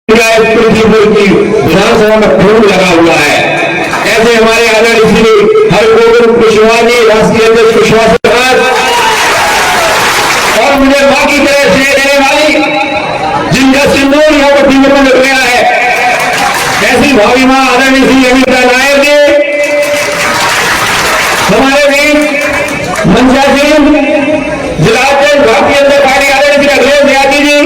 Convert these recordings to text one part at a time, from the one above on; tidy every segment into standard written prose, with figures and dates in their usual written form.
की विधानसभा में खून लगा हुआ है। ऐसे हमारे आदरणीय श्री हरगोविंद कुशवाहा जी, राष्ट्रीय अध्यक्ष कुशवाहा सरकार, और मुझे मां की तरह स्नेह देने वाली, जिनका सिंदूर यहाँ पर फिंगर में लग गया है, ऐसी भावी मां आदरणीय श्री अनीता नायर जी, हमारे वीर मंचा सिंह, जिला अध्यक्ष भारतीय जनता पार्टी आदरणीय श्री अखिलेश यादव जी,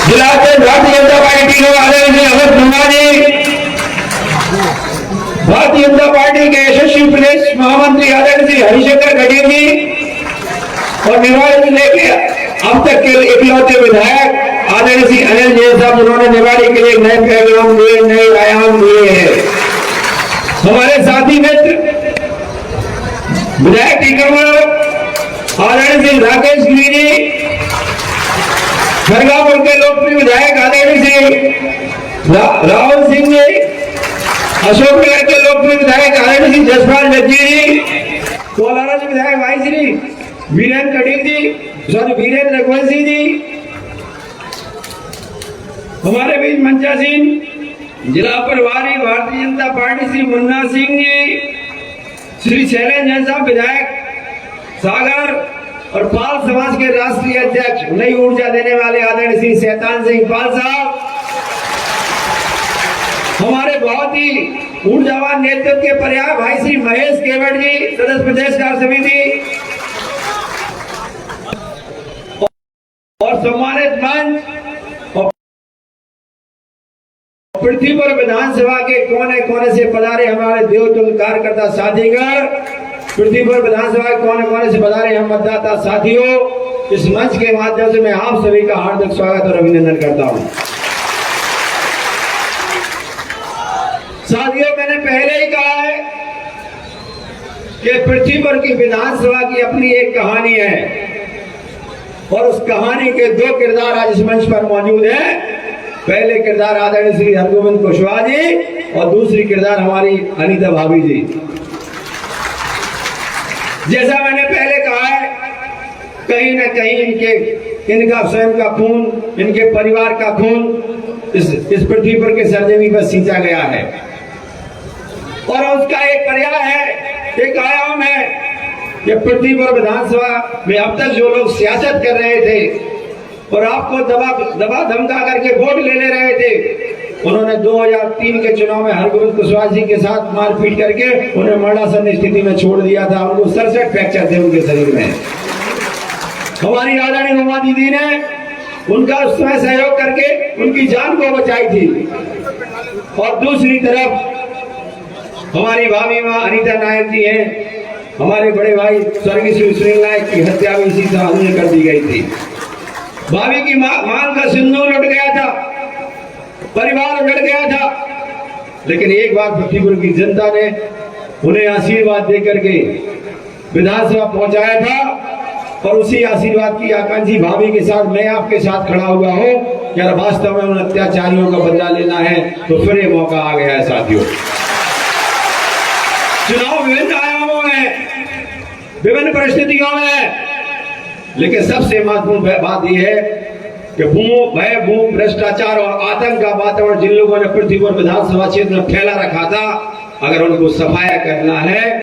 जिला अध्यक्ष भारतीय जनता पार्टी टीका आदरणीय श्री अमित कुमार जी, भारतीय जनता पार्टी के यशस्वी प्रदेश महामंत्री आदरणीय श्री हरिशंकर गढ़ी जी, और निवाड़ी जिले के अब तक के इकलौते विधायक आदरणीय श्री अनिल जैन साहब, जिन्होंने निवाड़ी के लिए नए पैगाम दिए, नए आयाम दिए हैं। हमारे साथी मित्र विधायक टीकमगढ़ आदरणीय श्री राकेश गिरी जी, खरगापुर के लोकप्रिय विधायक आदरणीय श्री राहुल सिंह जी, अशोकनगर के लोकप्रिय विधायक आदरणीय श्री जसपाल जज्जी जी, कोलारा के विधायक भाई श्री वीरेंद्र कड़ीक जी, वीरेंद्र रघुवंशी जी, हमारे बीच मंचा सिंह, जिला प्रभारी भारतीय जनता पार्टी श्री मुन्ना सिंह जी, श्री शैलेंद्र जैन साहब विधायक सागर, और पाल समाज के राष्ट्रीय अध्यक्ष, नई ऊर्जा देने वाले आदरणीय श्री शैतान सिंह पाल साहब, हमारे बहुत ही ऊर्जावान नेतृत्व के पर्याय भाई श्री महेश केवट जी, सदस्य प्रदेश कार्य समिति, और सम्मानित मंच और पृथ्वीपुर विधानसभा के कोने कोने से पधारे हमारे देवतुल्य कार्यकर्ता साथीगण, पृथ्वीपुर विधानसभा के कोने कोने से पधारे हम मतदाता साथियों, इस मंच के माध्यम से मैं आप सभी का हार्दिक स्वागत और अभिनंदन करता हूं। साथियों, मैंने पहले ही कहा है कि पृथ्वीपुर की विधानसभा की अपनी एक कहानी है, और उस कहानी के दो किरदार आज इस मंच पर मौजूद हैं। पहले किरदार आदरणीय श्री हरगोविंद कुशवाहा जी, और दूसरी किरदार हमारी अनीता भाभी जी। जैसा मैंने पहले कहा है, कहीं न कहीं इनका स्वयं का खून, इनके परिवार का खून इस पृथ्वीपुर के सरजमी पर सींचा गया है, और उसका एक पर्याय है, एक आयाम है कि पृथ्वीपुर विधानसभा में अब तक जो लोग सियासत कर रहे थे और आपको दबा धमका करके वोट ले रहे थे, उन्होंने 2003 के चुनाव में हरगोविंद कुशवाहा जी के साथ मारपीट करके उन्हें मरणासन स्थिति में छोड़ दिया था। उनको 67 फ्रैक्चर थे उनके शरीर में। हमारी आदरणीय उमा दीदी ने उनका उस समय सहयोग करके उनकी जान को बचाई थी, और दूसरी तरफ हमारी भाभी मां अनीता नायर जी हैं, हमारे बड़े भाई स्वर्गीय श्री सुनील नायक की हत्या भी इसी साल में कर दी गई थी। भाभी की मांग का सिंदूर उठ गया था, परिवार उड़ गया था, लेकिन एक बार पृथ्वीपुर की जनता ने उन्हें आशीर्वाद देकर के विधानसभा पहुंचाया था, और उसी आशीर्वाद की आकांक्षी भाभी के साथ मैं आपके साथ खड़ा हुआ हूं कि अगर वास्तव में उन अत्याचारियों का बदला लेना है तो फिर ये मौका आ गया है। साथियों, चुनाव विभिन्न आयामों में, विभिन्न परिस्थितियों में, लेकिन सबसे महत्वपूर्ण बात यह है कि भय, भ्रष्टाचार और आतंक का वातावरण जिन लोगों ने पृथ्वीपुर विधानसभा क्षेत्र में फैला रखा था, अगर उनको सफाया करना है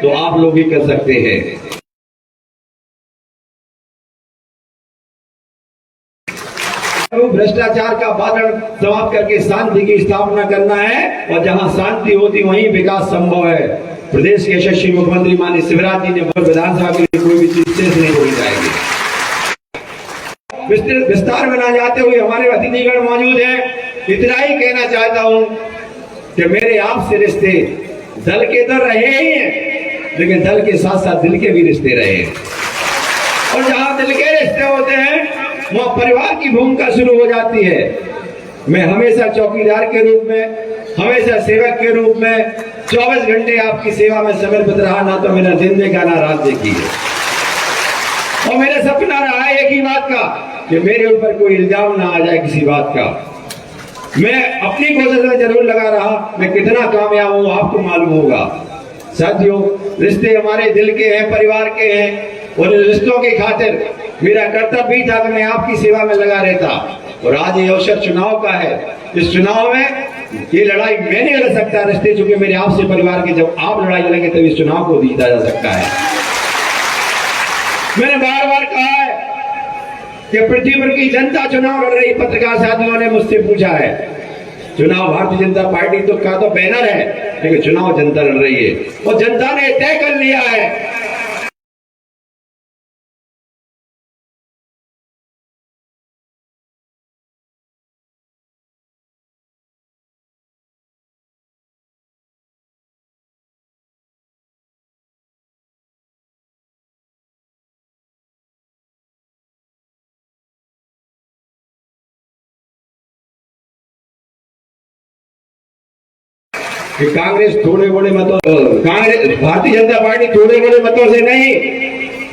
तो आप लोग ही कर सकते हैं। भ्रष्टाचार का वातावरण समाप्त करके शांति की स्थापना करना है, और जहां शांति होती वहीं विकास संभव है। प्रदेश के यशस्वी मुख्यमंत्री माननीय शिवराज जी ने विधानसभा के लिए कोई भी चीज शेष नहीं छोड़ी जाएगी। विस्तार में ना जाते हुए हमारे अतिथिगण मौजूद हैं, इतना ही कहना चाहता हूं कि मेरे आपसे रिश्ते दल के तो रहे ही हैं, लेकिन दल के साथ साथ दिल के भी रिश्ते रहे हैं, और जहां दिल के रिश्ते होते हैं वहां परिवार की भूमिका शुरू हो जाती है। मैं हमेशा चौकीदार के रूप में, हमेशा सेवक के रूप में 24 घंटे आपकी सेवा में समर्पित रहा, ना तो मैंने दिन देखा ना रात देखी है। और मेरा सपना रहा है एक ही बात का कि मेरे ऊपर कोई इल्जाम ना आ जाए किसी बात का। मैं अपनी कोशिश में जरूर लगा रहा, मैं कितना कामयाब हूं आपको मालूम होगा। साथियों, रिश्ते हमारे दिल के हैं, परिवार के हैं, और रिश्तों की खातिर मेरा कर्तव्य भी था कि मैं आपकी सेवा में लगा रहता। और आज ये अवसर चुनाव का है। इस चुनाव में ये लड़ाई मैं नहीं लड़ सकता, रिश्ते चूंकि मेरे आपसे परिवार के, जब आप लड़ाई लड़ेंगे तब इस चुनाव को जीता जा सकता है। मैंने बार बार कहा है कि पृथ्वी पर की जनता चुनाव लड़ रही। पत्रकार साथियों ने मुझसे पूछा है, चुनाव भारतीय जनता पार्टी तो का तो बैनर है, लेकिन चुनाव जनता लड़ रही है और जनता ने तय कर लिया है कि कांग्रेस थोड़े बड़े मतों, कांग्रेस भारतीय जनता पार्टी थोड़े बड़े मतों से नहीं,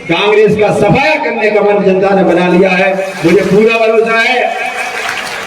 कांग्रेस का सफाया करने का मन जनता ने बना लिया है। मुझे पूरा भरोसा है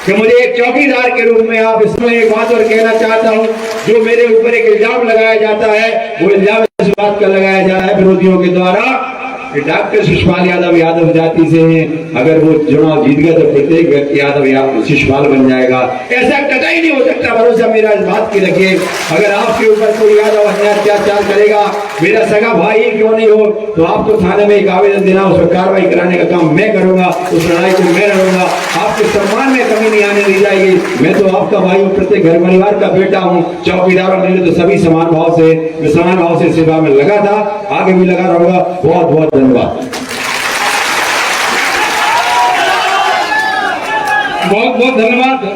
कि मुझे एक चौकीदार के रूप में आप इसमें एक बात और कहना चाहता हूं, जो मेरे ऊपर एक इल्जाम लगाया जाता है, वो इल्जाम इस बात का लगाया जा रहा है विरोधियों के द्वारा कि डॉक्टर शिशपाल यादव जाति से हैं, अगर वो चुनाव जीत गए तो प्रत्येक व्यक्ति यादव शिशपाल बन जाएगा। ऐसा कतई नहीं हो सकता। भरोसा मेरा इस बात की रखिए, अगर आपके ऊपर कोई यादव अन्याय अत्याचार करेगा, मेरा सगा भाई क्यों नहीं हो, तो आपको थाने में एक आवेदन देना, उस पर कार्रवाई कराने का काम मैं करूंगा, उस लड़ाई को मैं लड़ूंगा। आपके सम्मान में कमी नहीं आने दी जाएगी। मैं तो आपका भाई हूँ, प्रत्येक घर परिवार का बेटा हूँ। चौकीदार मेरे तो सभी समान भाव से, मैं समान भाव से सेवा में लगा था, आगे भी लगा रहूंगा। बहुत बहुत धन्यवाद। बहुत बहुत धन्यवाद।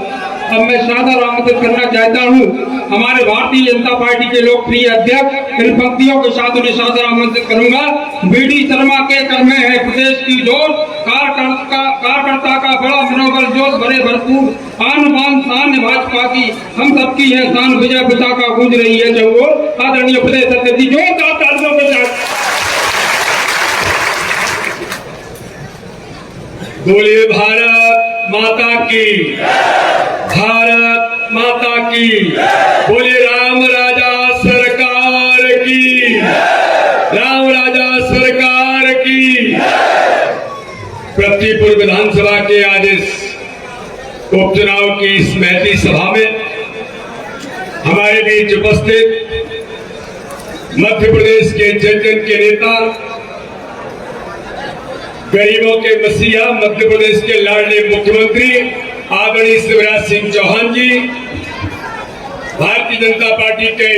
अब मैं सादर आमंत्रित करना चाहता हूं हमारे भारतीय जनता पार्टी के लोकप्रिय अध्यक्ष, इन पंक्तियों के साथ उन्हें सादर आमंत्रित करूंगा। बीडी शर्मा के कर में है प्रदेश की जोर, कार्यकर्ता का बड़ा मनोबल जोश भरे भरपूर, आन बान शान भाजपा की, हम सबकी है शान, विजय पिता का गूंज रही है चौगोर। आदरणीय प्रदेश अध्यक्ष जी जोरदार तालियों के साथ बोलिए भारत माता की, भारत माता की, बोलिए राम राजा सरकार की, राम राजा सरकार की। पृथ्वीपुर विधानसभा के आज इस उपचुनाव की इस महती सभा में हमारे बीच उपस्थित मध्य प्रदेश के जन जन के नेता, गरीबों के मसीहा, मध्य प्रदेश के लाडले मुख्यमंत्री आदरणीय शिवराज सिंह चौहान जी, भारतीय जनता पार्टी के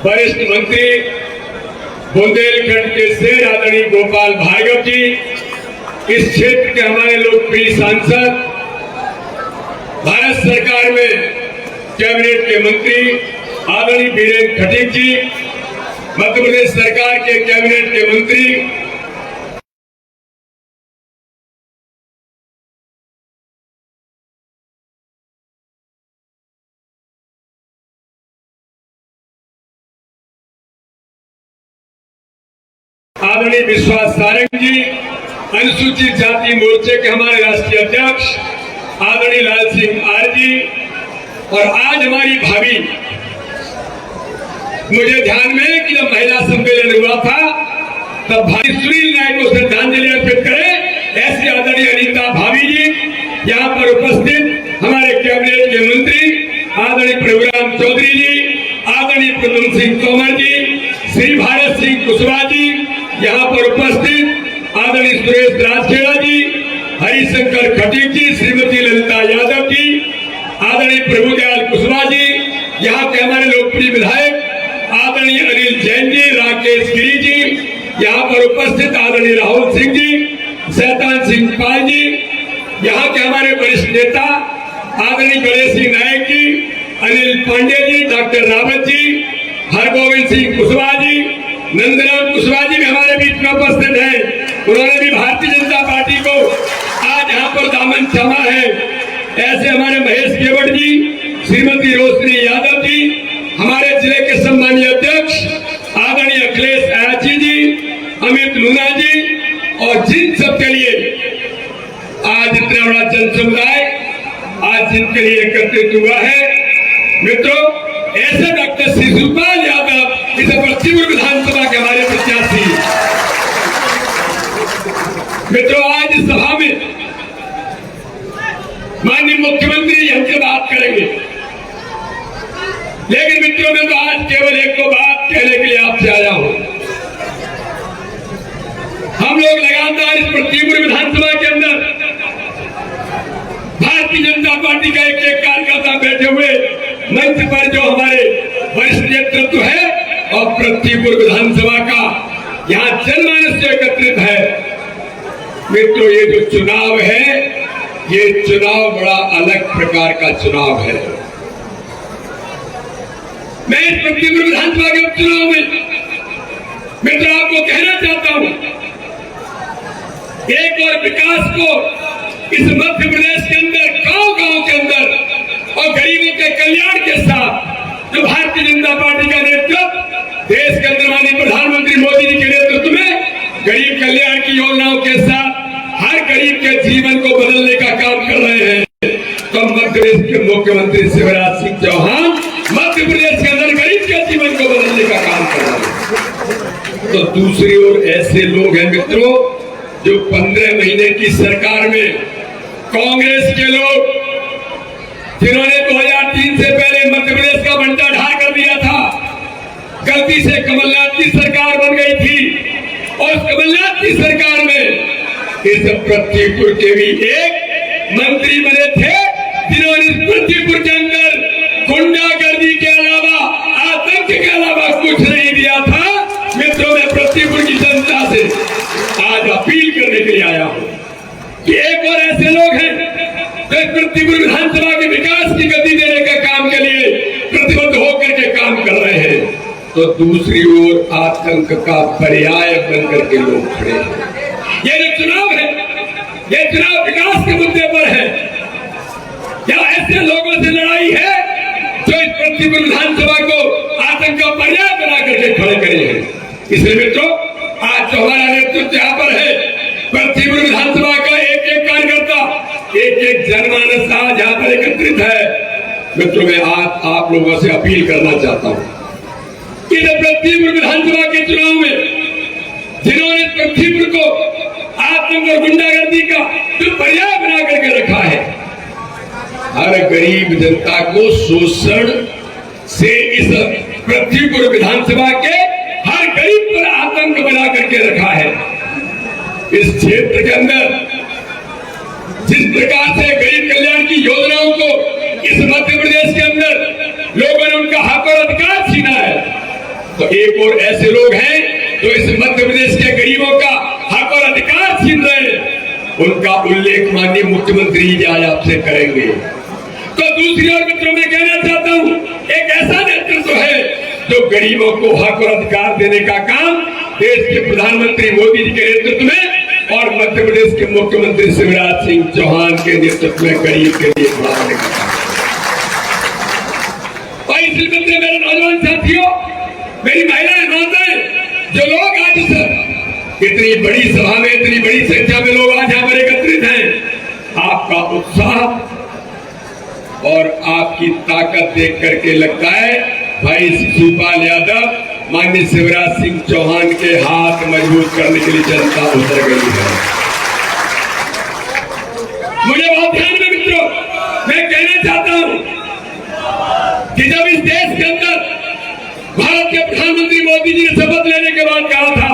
वरिष्ठ मंत्री, बुंदेलखंड के शेर आदरणीय गोपाल भार्गव जी, इस क्षेत्र के हमारे लोकप्रिय सांसद, भारत सरकार में कैबिनेट के मंत्री आदरणीय वीरेंद्र खटीक जी, मध्य प्रदेश सरकार के कैबिनेट के मंत्री आदरणीय विश्वास सारंग जी, अनुसूचित जाति मोर्चे के हमारे राष्ट्रीय अध्यक्ष आदरणीय लाल सिंह आर जी, और आज हमारी भाभी, मुझे ध्यान में कि जब महिला सम्मेलन हुआ था तब भाई सुनील नायक को श्रद्धांजलि अर्पित करें, ऐसे आदरणीय अनीता भाभी जी यहाँ पर उपस्थित, हमारे कैबिनेट के मंत्री आदरणीय प्रभुराम चौधरी जी, आदरणीय प्रद्युम्न सिंह तोमर जी, श्री भारत सिंह कुशवाहा जी यहाँ पर उपस्थित, आदरणीय सुरेश राजखेड़ा जी, हरिशंकर खटीक जी, श्रीमती ललिता यादव जी, आदरणीय प्रभुदयाल कुशवाहा जी, यहाँ के हमारे लोकप्रिय विधायक आदरणीय अनिल जैन जी, राकेश गिरी जी, यहाँ पर उपस्थित आदरणीय राहुल सिंह जी, शैतान सिंह पाल जी, यहाँ के हमारे वरिष्ठ नेता आदरणीय गणेश सिंह नायक जी, अनिल पांडे जी, डॉक्टर रावत जी, हरगोविंद सिंह कुशवाहा जी, नंदराम कुशवाहा जी भी हमारे बीच में उपस्थित हैं। उन्होंने भी भारतीय जनता पार्टी को आज यहाँ पर दामन थामा है। ऐसे हमारे महेश केवट जी, श्रीमती रोशनी यादव जी, हमारे जिले के सम्मानीय अध्यक्ष आदरणीय अखिलेश आयाची जी, अमित लूना जी और जिन सब के लिए आज इतना बड़ा जन समुदाय आज जिनके लिए एकत्रित हुआ है, मित्रों, ऐसे डॉक्टर शिशुपाल यादव इस पश्चिमपुर विधानसभा के हमारे प्रत्याशी। मित्रों, आज इस सभा में माननीय मुख्यमंत्री हमसे बात करेंगे, लेकिन मित्रों मैं तो आज केवल एक दो बात कहने के लिए आपसे आया हूं। हम लोग लगातार इस पश्चिमपुर विधानसभा के अंदर भारतीय जनता पार्टी का एक एक कार्यकर्ता बैठे हुए मंच पर जो हमारे वरिष्ठ नेतृत्व है और पृथ्वीपुर विधानसभा का यहाँ जनमानस जो एकत्रित है। मित्रों, ये जो चुनाव है, ये चुनाव बड़ा अलग प्रकार का चुनाव है। मैं इस पृथ्वीपुर विधानसभा के उपचुनाव में मित्रों आपको कहना चाहता हूं, एक और विकास को इस मध्य प्रदेश के अंदर गांव-गांव के अंदर और गरीबों के कल्याण के साथ जो भारतीय जनता पार्टी का नेतृत्व देश के अंदर माननीय प्रधानमंत्री मोदी जी के नेतृत्व में गरीब कल्याण की योजनाओं के साथ हर गरीब के जीवन को बदलने का काम कर रहे हैं। तो मध्य प्रदेश के मुख्यमंत्री शिवराज सिंह चौहान मध्य प्रदेश के अंदर गरीब के जीवन को बदलने का काम कर रहे हैं। तो दूसरी ओर ऐसे लोग हैं मित्रों जो 15 महीने की सरकार में कांग्रेस के लोग जिन्होंने 2003 से पहले मध्य प्रदेश का बंटा ढार कर दिया था, गलती से कमलनाथ की सरकार बन गई थी और कमलनाथ की सरकार में इस पृथ्वीपुर के भी एक मंत्री बने थे जिन्होंने इस पृथ्वीपुर के अंदर गुंडागर्दी के अलावा आतंक के अलावा कुछ नहीं दिया था। मित्रों, मैं पृथ्वीपुर की जनता से आज अपील करने के लिए आया हूं कि एक और ऐसे लोग हैं जो पृथ्वीपुर विधानसभा के विकास की गति देने के काम के लिए प्रतिबद्ध होकर के काम कर रहे हैं, तो दूसरी ओर आतंक का पर्याय बनकर के लोग खड़े हैं। ये जो चुनाव है, ये चुनाव विकास के मुद्दे पर है या ऐसे लोगों से लड़ाई है जो इस पृथ्वीपुर विधानसभा को आतंक का पर्याय बना करके खड़े करे हैं। इसलिए मित्रों, आज जो हमारा नेतृत्व यहाँ पर है, पृथ्वीपुर विधानसभा का एक एक कार्यकर्ता, एक एक जनमानस आज यहाँ पर एकत्रित है। मित्रों, मैं आज आप लोगों से अपील करना चाहता हूँ कि जब पृथ्वीपुर विधानसभा के चुनाव में जिन्होंने पृथ्वीपुर को आतंक और गुंडागर्दी का जो पर्याय बना करके रखा है, हर गरीब जनता को शोषण से इस पृथ्वीपुर विधानसभा के हर गरीब पर आतंक बना करके रखा है। इस क्षेत्र के अंदर जिस प्रकार से गरीब कल्याण की योजनाओं को इस मध्य प्रदेश के अंदर लोगों ने उनका हक और अधिकार छीना है, तो एक और ऐसे लोग हैं जो इस मध्य प्रदेश के गरीबों का हक और अधिकार छीन रहे हैं। उनका उल्लेख माननीय मुख्यमंत्री जी आज आपसे करेंगे। तो दूसरी ओर मित्रों मैं कहना चाहता हूं, एक ऐसा नेतृत्व है जो गरीबों को हक और अधिकार देने का काम देश के प्रधानमंत्री मोदी जी के नेतृत्व में और मध्य प्रदेश के मुख्यमंत्री शिवराज सिंह चौहान के नेतृत्व में गरीब के लिए बढ़ाने का काम। और इसलिए मेरे नौजवान साथियों, मेरी महिलाएं, माताएं, जो लोग आज इतनी बड़ी सभा में इतनी बड़ी संख्या में लोग आज यहाँ पर एकत्रित हैं, आपका उत्साह और आपकी ताकत देख करके लगता है भाई शिशुपाल यादव माननीय शिवराज सिंह चौहान के हाथ मजबूत करने के लिए जनता उतर गई है। मुझे बहुत ध्यान में मित्रों मैं कहना चाहता हूं कि जब इस देश के अंदर भारत के प्रधानमंत्री मोदी जी ने शपथ लेने के बाद कहा था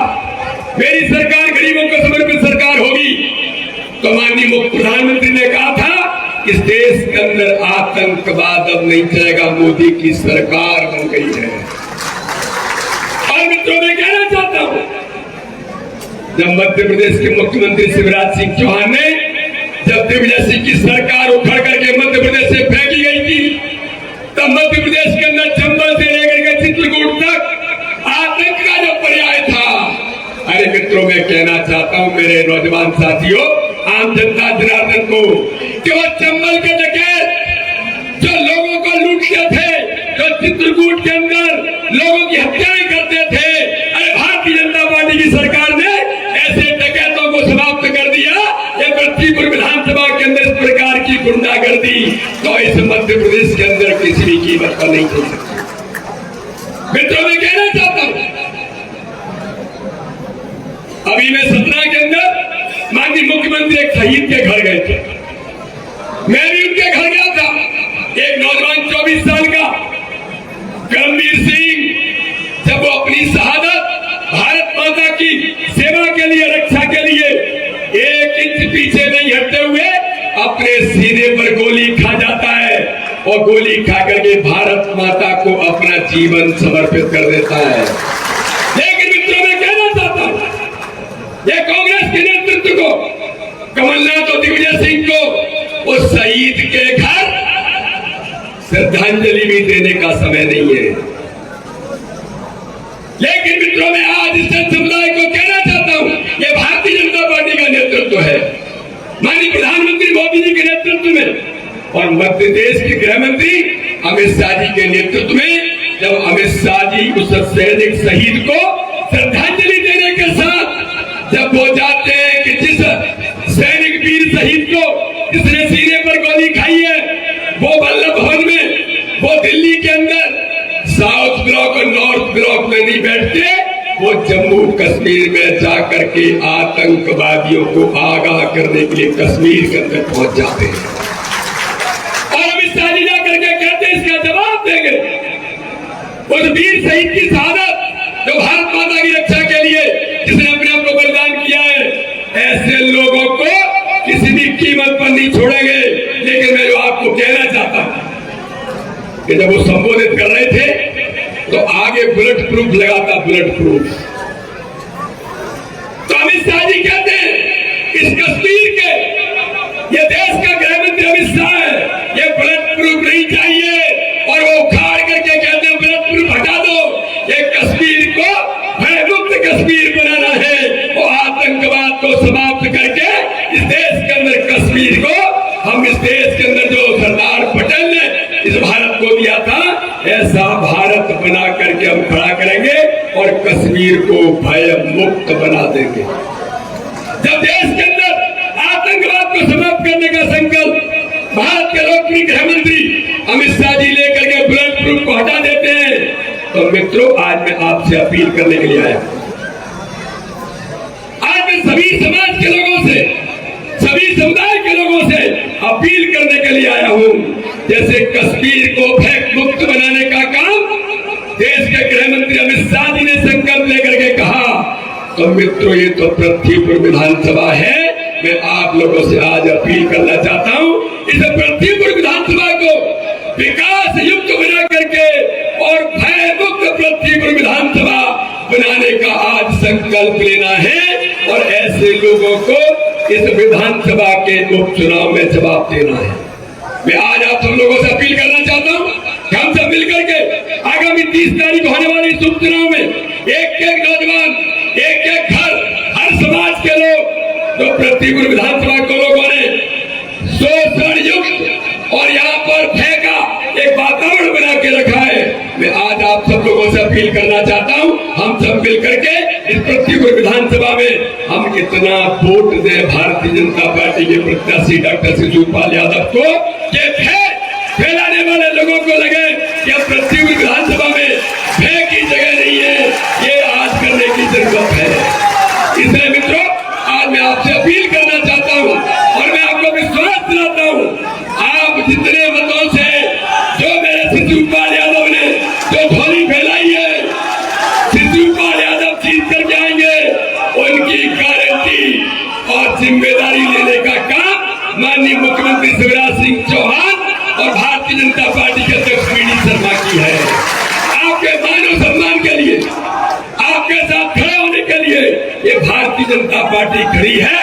मेरी सरकार गरीबों को समर्पित सरकार होगी, तो माननीय प्रधानमंत्री ने कहा था इस देश के अंदर आतंकवाद अब नहीं चलेगा, मोदी की सरकार बन गई है। और मित्रों मैं कहना चाहता हूं, जब मध्य प्रदेश के मुख्यमंत्री शिवराज सिंह चौहान ने जब दिग्विजय सिंह की सरकार उखड़ करके मध्य प्रदेश से फेंकी गई थी, तब मध्य प्रदेश के अंदर चंबल से लेकर के चित्रकूट तक आतंक का जो पर्याय था। अरे मित्रों मैं कहना चाहता हूं मेरे नौजवान साथियों, आम जनता जनार्दन को, कि वो चंबल के डकैत जो लोगों को लूटते थे, जो चित्रकूट के अंदर लोगों की हत्याएं करते थे, अरे भारतीय जनता पार्टी की सरकार ने चलती तो इस मध्य प्रदेश के अंदर किसी भी कीमत पर नहीं चल सकती। मित्रों, मैं कहना चाहता हूं, अभी मैं सतना के अंदर माननीय मुख्यमंत्री एक शहीद के घर गए थे। मैं भी उनके घर गया था। एक नौजवान 24 साल का करमवीर सिंह, जब वो अपनी शहादत भारत माता की सेवा के लिए, रक्षा के लिए 1 इंच पीछे नहीं हटते हुए अपने सीने पर गोली खा जाता है और गोली खा करके भारत माता को अपना जीवन समर्पित कर देता है। लेकिन मित्रों, मैं कहना चाहता हूं, यह कांग्रेस के नेतृत्व को, कमलनाथ और दिग्विजय सिंह को उस शहीद के घर श्रद्धांजलि भी देने का समय नहीं है। लेकिन मित्रों, मैं आज इस समुदाय को कहना चाहता हूं, यह भारतीय जनता पार्टी का नेतृत्व है, माननीय प्रधानमंत्री मोदी जी के नेतृत्व में और मध्य प्रदेश के गृह मंत्री अमित शाह जी के नेतृत्व में, जब अमित शाह जी उस सैनिक शहीद को श्रद्धांजलि देने के साथ जब वो जाते हैं कि जिस सैनिक वीर शहीद को जिसने सीने पर गोली खाई है, वो वल्लभ भवन में, वो दिल्ली के अंदर साउथ ब्लॉक और नॉर्थ ब्लॉक में नहीं बैठते, वो जम्मू कश्मीर में जाकर के आतंकवादियों को आगाह करने के लिए कश्मीर के अंदर पहुंच जाते हैं और अमित शाह जी जाकर के कहते हैं इसका जवाब देंगे। उस वीर शहीद की शहादत जो भारत माता की रक्षा के लिए जिसने अपने आप को बलिदान किया है, ऐसे लोगों को किसी भी कीमत पर नहीं छोड़ेंगे। लेकिन मैं जो आपको कहना चाहता हूं कि जब वो संबोधित कर रहे थे तो आगे बुलेट प्रूफ लगा था, बुलेट प्रूफ। तो अमित शाह जी कहते हैं इस कश्मीर के, ये देश का गृह मंत्री अमित शाह है, ये बुलेट प्रूफ नहीं चाहिए और वो उखाड़ करके कहते हैं बुलेट प्रूफ हटा दो, ये कश्मीर को भयमुक्त कश्मीर बनाना है, वो आतंकवाद को समाप्त करके इस देश के अंदर कश्मीर को, हम इस देश के अंदर जो सरदार पटेल ने इस भारत को दिया था, ऐसा भारत बना करके हम खड़ा करेंगे और कश्मीर को भय मुक्त बना देंगे। जब देश के अंदर आतंकवाद को समाप्त करने का संकल्प भारत के लोकप्रिय गृह मंत्री अमित शाह जी लेकर के बुलेट प्रूफ को हटा देते हैं, तो मित्रों, आज मैं आपसे अपील करने के लिए आया। आज मैं सभी समाज के लोगों से, सभी समुदाय के लोगों से अपील करने के लिए आया हूं। जैसे कश्मीर को भय मुक्त बनाने का काम देश के गृह मंत्री अमित शाह जी ने संकल्प लेकर के कहा, तो मित्रों, ये तो पृथ्वीपुर विधानसभा है। मैं आप लोगों से आज अपील करना चाहता हूं, इस पृथ्वीपुर विधानसभा को विकास युक्त बना करके और भय मुक्त पृथ्वीपुर विधानसभा बनाने का आज संकल्प लेना है और ऐसे लोगों को इस विधानसभा के उपचुनाव में जवाब देना है। मैं आज आप सब लोगों से अपील करना चाहता हूं कि हम सब मिलकर के आगामी 30 तारीख को होने वाले इस उपचुनाव में एक एक नौजवान, एक एक घर, हर समाज के लोग, जो पृथ्वीपुर विधानसभा को लोगों ने शोषण युक्त और यहाँ पर भय का एक वातावरण बना के रखा है, मैं आज आप सब लोगों से अपील करना चाहता हूं, हम सब मिलकर के इस पृथ्वीपुर विधानसभा में हम इतना वोट दें भारतीय जनता पार्टी के प्रत्याशी डॉक्टर शिवपाल यादव को कि भय फैलाने वाले लोगों को लगे कि अब पृथ्वीपुर विधानसभा में भय की जगह नहीं है, ये आज करने की जरूरत है। इसलिए मित्रों, आज मैं आपसे अपील करना चाहता हूं और मैं आपको विश्वास दिलाता हूं, आप जितने मतों से जो मेरे शिवपाल यादव ने जो ध्वनि फैलाई है, शिवपाल यादव जीत कर जाएंगे, उनकी गारंटी और जिम्मेदारी लेने का काम माननीय मुख्यमंत्री शिवराज सिंह चौहान और भारतीय जनता पार्टी के अध्यक्ष वी.डी. शर्मा की है। आपके मान और सम्मान के लिए, आपके साथ खड़े होने के लिए ये भारतीय जनता पार्टी खड़ी है।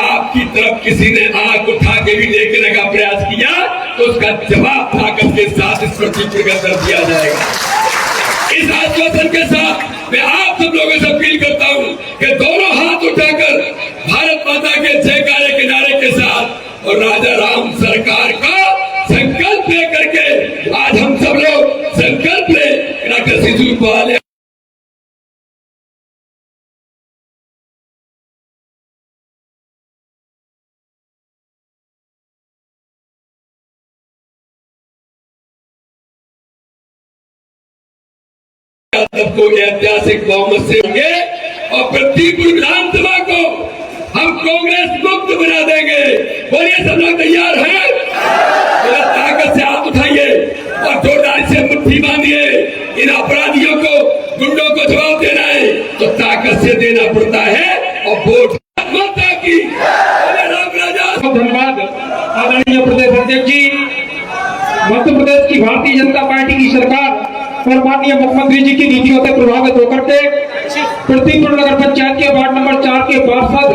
आपकी तरफ किसी ने आंख उठा के भी देखने का प्रयास किया तो उसका जवाब ताकत के साथ इस प्रतीक के अंदर दिया जाएगा। इस आश्वासन के साथ मैं आप सब लोगों से अपील करता हूं कि दोनों हाथ उठाकर भारत माता के जयकारे के नारे के साथ और राजा राम सरकार का संकल्प लेकर के आज हम सब लोग संकल्प ले डॉक्टर शिवपाल यादव को ऐतिहासिक बहुमत से होंगे और पृथ्वीपुर विधानसभा को हम कांग्रेस मुक्त बना देंगे। बोलिए सब लोग तैयार हैं? ताकत से हाथ उठाइए और जोरदार से मुट्ठी बांधिए। इन अपराधियों को, गुंडों को जवाब देना है तो ताकत से देना पड़ता है और वोट माता की। धन्यवाद आदरणीय प्रदेश अध्यक्ष जी। मध्य प्रदेश की भारतीय जनता पार्टी की सरकार और माननीय मुख्यमंत्री जी की नीतियों से प्रभावित होकर के पृथ्वीपुर नगर पंचायत के वार्ड नंबर 4 के पार्षद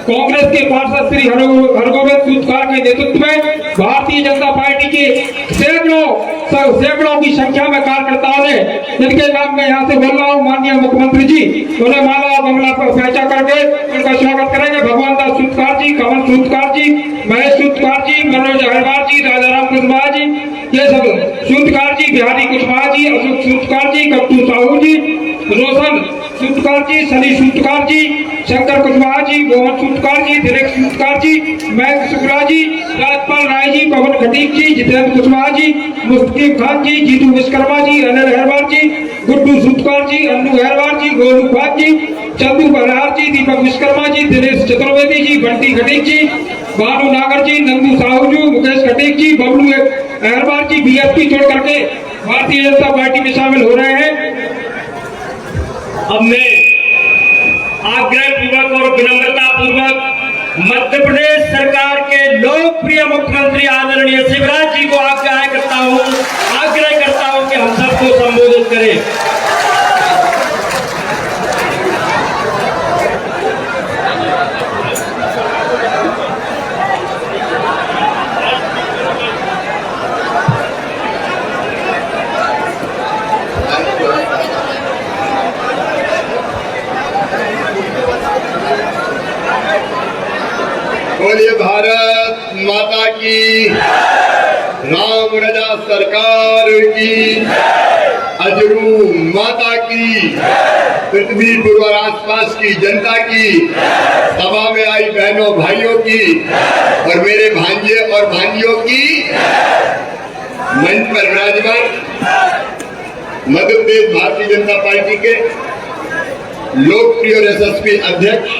कांग्रेस के पार्षद श्री हरगोविंद सूतकार के नेतृत्व में भारतीय जनता पार्टी के सैकड़ों की संख्या में कार्यकर्ताओं ने, जिनके नाम में यहाँ से बोल रहा हूँ, माननीय मुख्यमंत्री जी उन्हें माला और बंगला पर पहचा करके उनका स्वागत करेंगे। भगवान दास सूतकार जी, कमल सूतकार जी, महेश सूतकार जी, मनोज अग्रवाल जी, राजाराम कुशवाहा जी, ये सब सूतकार जी, बिहारी कुशवाहा जी, अशोक सूतकार जी, कप्तू साहू जी, रोशन सूतकार जी, सनी सूतकार जी, शंकर कुशवाहा जी, मोहन सूतकार जी, दिनेश सूतकार जी, मयंक शुक्ला जी, राजपाल राय जी, पवन खटीक जी, जितेंद्र कुशवाहा जी, मुस्तकीम खान जी, जीतू विश्वकर्मा जी, अनिल अहरवाल जी, गुड्डू सूतकार जी, अन्नू अहरवाल जी, गोलू खान जी, चंदू बलहार जी, दीपक विश्वकर्मा जी, दिनेश चतुर्वेदी जी, बंटी खटीक जी, भानु नागर जी, नंदू साहू जी, मुकेश खटीक जी, बबलू अहरवाल जी बीएसपी छोड़ करके भारतीय जनता पार्टी में शामिल हो रहे हैं। अब मैं आग्रह पूर्वक और विनम्रता पूर्वक मध्य प्रदेश सरकार के लोकप्रिय मुख्यमंत्री आदरणीय शिवराज जी को आग्रह करता हूं कि हम सबको संबोधित करें। बोलिए भारत माता की, राम रजा सरकार की, अजरू माता की, पृथ्वीपुर और आसपास की जनता की, सभा में आई बहनों भाइयों की और मेरे भांजे और भांजियों की, मंच पर विराजमान मध्य प्रदेश भारतीय जनता पार्टी के लोकप्रिय और यशस्वी अध्यक्ष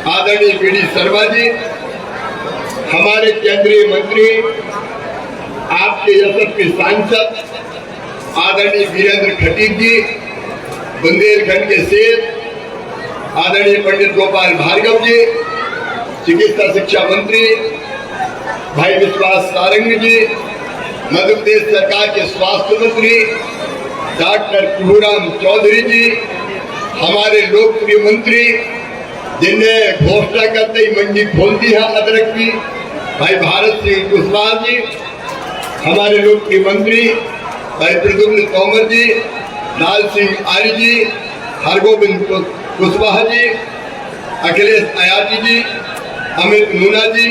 आदरणीय वी डी शर्मा जी, हमारे केंद्रीय मंत्री, आपके यशस्वी सांसद आदरणीय वीरेंद्र खटीक जी, बुंदेलखंड के शेर आदरणीय पंडित गोपाल भार्गव जी, चिकित्सा शिक्षा मंत्री भाई विश्वास सारंग जी, मध्य प्रदेश सरकार के स्वास्थ्य मंत्री डॉक्टर प्रभुराम चौधरी जी, हमारे लोकप्रिय मंत्री जिनने घोषणा करते ही मंडी खोल दी है अदरक की, भाई भारत सिंह कुशवाहा जी, हमारे लोकप्रिय मंत्री भाई प्रद्युम्न तोमर जी, लाल सिंह आर्य जी, हरगोविंद कुशवाहा जी, अखिलेश अयाची जी, अमित मूना जी,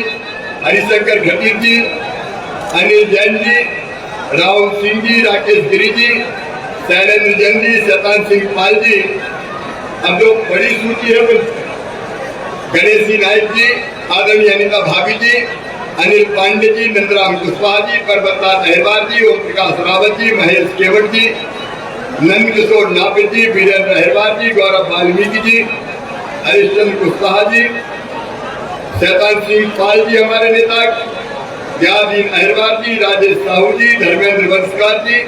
हरिशंकर खटीक जी, अनिल जैन जी, राहुल सिंह जी, राकेश गिरी जी, शैलेंद्र जैन जी, शतान सिंह पाल जी। अब जो बड़ी सूची है गणेश जी नायक जी, आदरणीय अनिता भाभी जी, अनिल पांडे जी, नंदराम कुशवाहा जी, पर्वतनाथ अहरवाल जी, ओम प्रकाश रावत जी, महेश केवट जी, नंद किशोर नापित जी, वीरेंद्र अहरवाल जी, गौरव वाल्मीकि जी, हरिश्चंद्र कुशवाहा जी, शैतान सिंह पाल जी हमारे नेता, यादीन अहरवाल जी, राजेश साहू जी, धर्मेंद्र वंशकार जी।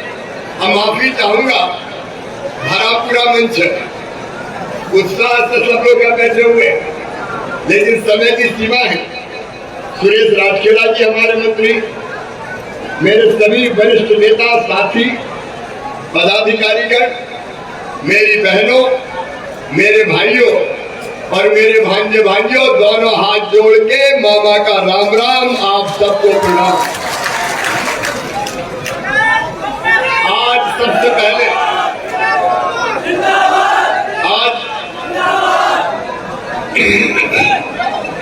हम माफी चाहूंगा, भरा पूरा मंच है, उत्साह से सब लोग यहाँ बैठे हुए, लेकिन समय की सीमा है। सुरेश राजखेड़ा जी हमारे मंत्री, मेरे सभी वरिष्ठ नेता साथी पदाधिकारीगण, मेरी बहनों, मेरे भाइयों और मेरे भांजे भांजियों, दोनों हाथ जोड़ के मामा का राम राम, आप सबको प्रणाम। आज सबसे पहले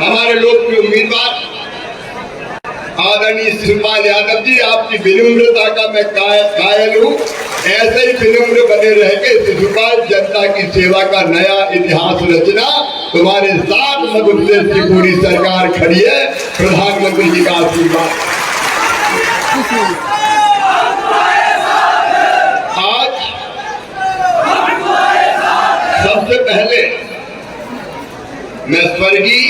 हमारे लोकप्रिय उम्मीदवार आदरणीय शिवपाल यादव जी, आपकी विनम्रता का मैं कायल हूँ। ऐसे ही विनम्र बने रह के शिवपाल, जनता की सेवा का नया इतिहास रचना। तुम्हारे साथ मध्य प्रदेश की पूरी सरकार खड़ी है, प्रधानमंत्री जी का आशीर्वाद। आज मैं स्वर्गीय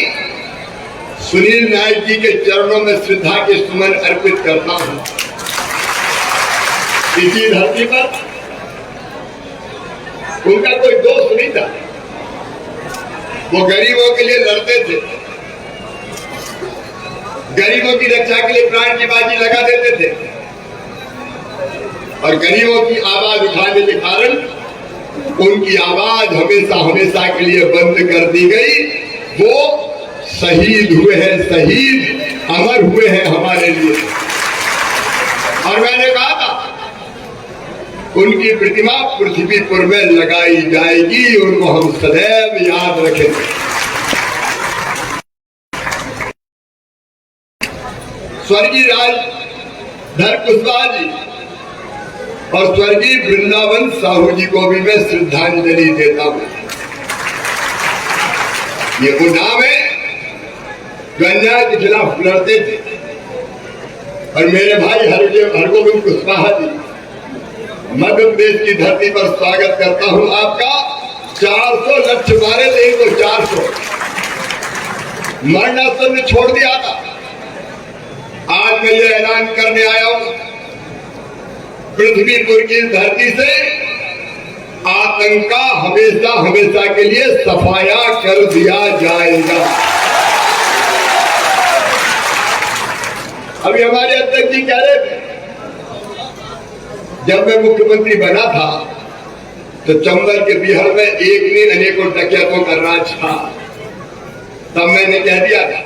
सुनील नायक जी के चरणों में श्रद्धा के सुमन अर्पित करता हूं। इसी धरती पर उनका कोई दोस्त नहीं था, वो गरीबों के लिए लड़ते थे, गरीबों की रक्षा के लिए प्राण की बाजी लगा देते थे और गरीबों की आवाज उठाने के कारण उनकी आवाज हमेशा हमेशा के लिए बंद कर दी गई। वो शहीद हुए हैं, शहीद अमर हुए हैं हमारे लिए। और मैंने कहा था उनकी प्रतिमा पृथ्वीपुर में लगाई जाएगी, उनको हम सदैव याद रखेंगे। स्वर्गीय राजधर कुशवाहा जी और स्वर्गीय वृंदावन साहू जी को भी मैं श्रद्धांजलि देता हूं। ये वो नाम है जो अन्याय के खिलाफ लड़ते थे। और मेरे भाई हरगोविंद कुशवाहा जी, मध्य प्रदेश की धरती पर स्वागत करता हूं आपका। 400 लक्ष्य मारे थे तो 400 मरणासन ने छोड़ दिया था। आज मैं ये ऐलान करने आया हूं, पृथ्वीपुर की धरती से आतंक का हमेशा हमेशा के लिए सफाया कर दिया जाएगा। अभी हमारे अध्यक्ष जी कह रहे थे, जब मैं मुख्यमंत्री बना था तो चंबल के बिहार में एक ने अनेकों डकैतों का राज था। तब मैंने कह दिया था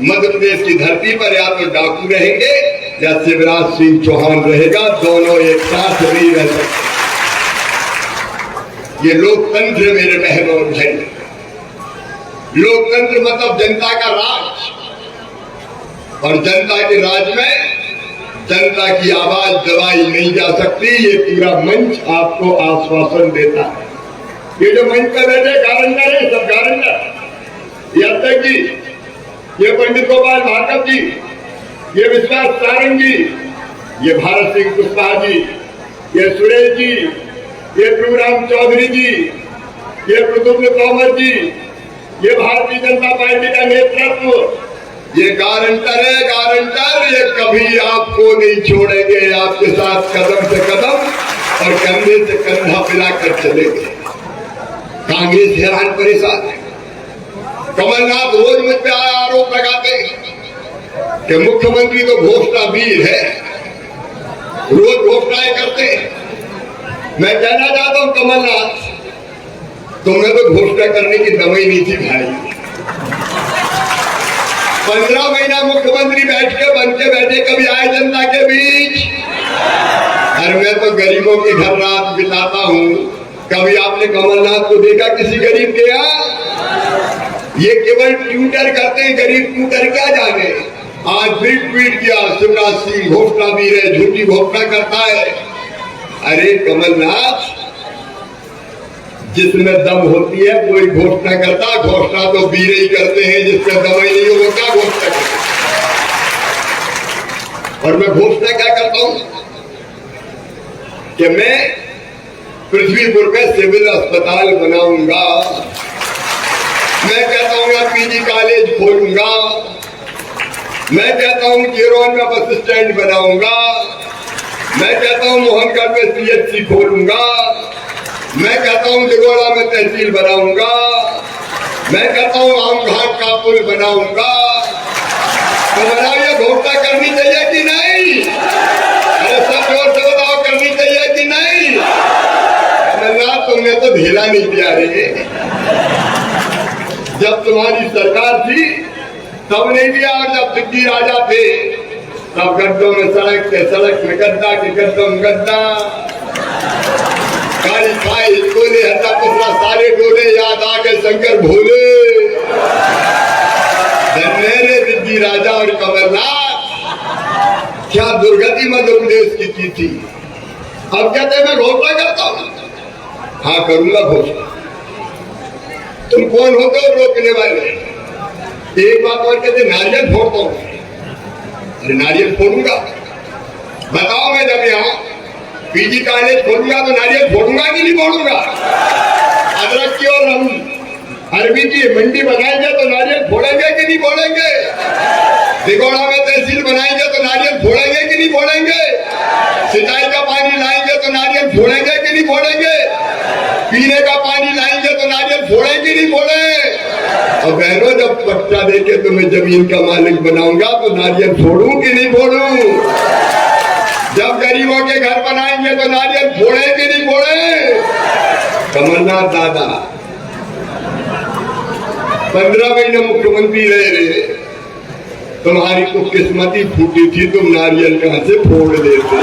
मध्य प्रदेश की धरती पर या तो डाकू रहेंगे या शिवराज सिंह चौहान रहेगा, दोनों एक साथ नहीं रह सकते। ये लोकतंत्र मेरे बहनों और भाई, लोकतंत्र मतलब जनता का राज, और जनता के राज में जनता की आवाज दबाई नहीं जा सकती। ये पूरा मंच आपको आश्वासन देता है। ये जो मंच पर बैठे गारंटर है, सब गारंटर, ये अध्यक्ष जी, ये पंडित गोपाल भार्गव जी, ये विश्वास सारंग जी, ये भारत सिंह कुशवाहा जी, ये सुरेश जी, ये प्रभुराम चौधरी जी, ये प्रद्युम्न तोमर जी, ये भारतीय जनता पार्टी का नेतृत्व, ये गारंटर है, गारंटर। ये कभी आपको नहीं छोड़ेंगे, आपके साथ कदम से कदम और कंधे से कंधा मिलाकर चलेंगे। कांग्रेस हैरान परेशान है। कमलनाथ रोज मुझ पे आरोप लगाते हैं कि मुख्यमंत्री तो घोषणा वीर है, रोज घोषणाएं करते हैं। मैं कहना चाहता हूं कमलनाथ, तुमने तो घोषणा करने की दवाई नहीं थी भाई। 15 महीना मुख्यमंत्री बैठ के बन के बैठे, कभी आए जनता के बीच? और मैं तो गरीबों के घर रात बिताता हूं। कभी आपने कमलनाथ को देखा किसी गरीब के यहाँ? ये केवल ट्विटर करते हैं, गरीब ट्विटर क्या जाने। आज भी ट्वीट किया शिवराज सिंह घोषणा वीर है, झूठी घोषणा करता है। अरे कमलनाथ, जिसमें दम होती है कोई घोषणा करता, घोषणा तो वीर ही करते हैं, जिसमें दम ही नहीं हो वो क्या घोषणा करता। और मैं घोषणा क्या करता हूं कि मैं पृथ्वीपुर में सिविल अस्पताल बनाऊंगा। मैं कहता हूं मैं पीजी कॉलेज खोलूंगा। मैं कहता हूं केरोन में बस स्टैंड बनाऊंगा। मैं कहता हूं मोहनगढ़ में सीएचसी खोलूंगा। मैं कहता हूं दिगोड़ा में तहसील बनाऊंगा। मैं कहता हूं आमघाट का पुल बनाऊंगा। तो बताओ ये घोषणा करनी चाहिए कि नहीं? अरे सब जोर से बताओ, करनी चाहिए कि नहीं? कमलनाथ, तुमने तो ढीला नहीं दिया रे। जब तुम्हारी सरकार थी तब नहीं दिया, और जब सिद्धि राजा थे तब गड्ढों में सड़क के सड़क में गड्ढा के गड्ढों में गड्ढा, काली खाई डोले हटा पुतला सारे डोले, याद आ गए शंकर भोले। धन्य सिद्धि राजा और कमलनाथ, क्या दुर्गति मध्य प्रदेश की थी। अब कहते हैं मैं घोषणा करता हूं। हाँ, करूंगा घोषणा। तुम कौन होते हो रोकने वाले? एक बात और कहते नारियल फोड़ता हूं। अरे नारियल फोड़ूंगा, बताओ। मैं जब यहाँ पीजी कॉलेज खोलूंगा तो नारियल फोड़ूंगा कि नहीं फोड़ूंगा? अदरक की और अरबी की मंडी बनाएंगे तो नारियल फोड़ेंगे कि नहीं फोड़ेंगे? दिगोड़ा में तहसील बनाएंगे तो नारियल फोड़ेंगे कि नहीं फोड़ेंगे? सिंचाई का पानी लाएंगे तो नारियल फोड़ेंगे कि नहीं फोड़ेंगे? पीने का पानी लाएंगे तो नारियल फोड़ेंगे कि नहीं फोड़े? और बहनों, जब पट्टा देके तुम्हें जमीन का मालिक बनाऊंगा तो नारियल फोड़ूं कि नहीं फोड़ूं? जब गरीबों के घर बनाएंगे तो नारियल फोड़े कि नहीं फोड़े? कमलनाथ दादा 15 महीने मुख्यमंत्री रहे, तुम्हारी तो किस्मत ही फूटी थी, तुम नारियल कहां से फोड़ लेते।